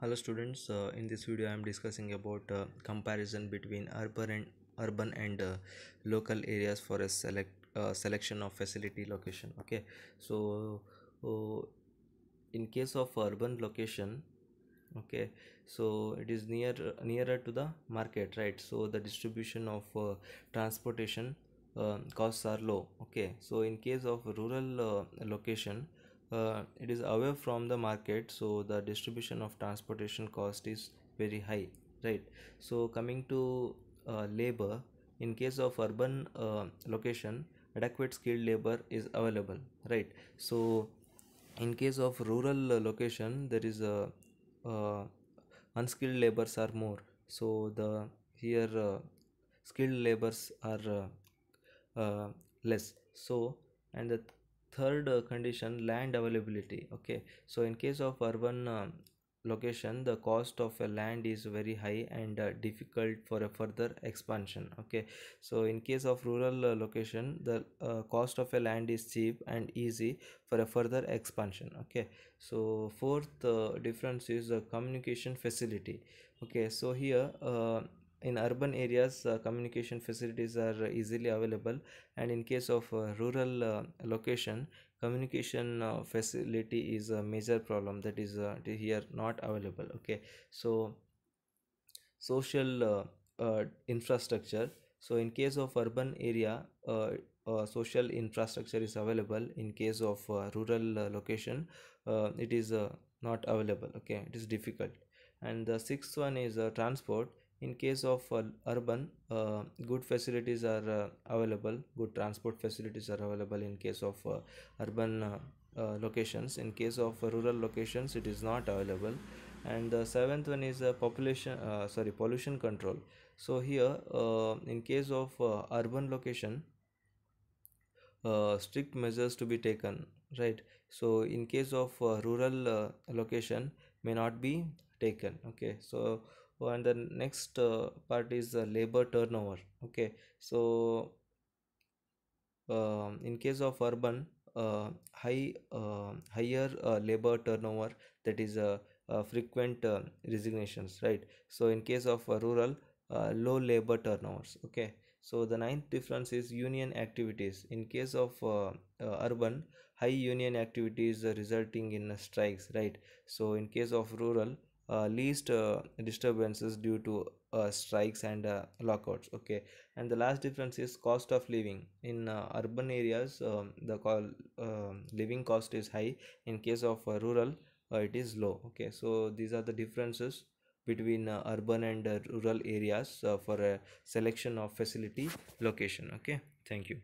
Hello students, in this video I am discussing about comparison between urban and local areas for a selection of facility location. Okay, so in case of urban location, okay, so it is nearer to the market, right? So the distribution of transportation costs are low. Okay, so in case of rural location, it is away from the market, so the distribution of transportation cost is very high, right? So coming to labor, in case of urban location, adequate skilled labor is available, right? So in case of rural location, there is a unskilled labors are more, so the here skilled labors are uh, less. So and the third condition, land availability. Okay, so in case of urban location, the cost of a land is very high and difficult for a further expansion. Okay, so in case of rural location, the cost of a land is cheap and easy for a further expansion. Okay, so fourth difference is the communication facility. Okay, so here in urban areas, communication facilities are easily available, and in case of rural location, communication facility is a major problem, that is here not available. Okay, so social infrastructure. So in case of urban area, social infrastructure is available. In case of rural location, it is not available. Okay, it is difficult. And the sixth one is transport. In case of urban, good facilities are available, good transport facilities are available in case of urban locations. In case of rural locations, it is not available. And the seventh one is pollution control. So here in case of urban location, strict measures to be taken, right? So in case of rural location, may not be taken. Okay, so and the next part is labor turnover. Okay, so in case of urban, higher labor turnover, that is frequent resignations, right? So in case of rural, low labor turnovers. Okay, so the ninth difference is union activities. In case of urban, high union activities resulting in strikes, right? So in case of rural, least disturbances due to strikes and lockouts. Okay, and the last difference is cost of living. In urban areas, the living cost is high. In case of rural, it is low. Okay, so these are the differences between urban and rural areas for a selection of facility location. Okay, thank you.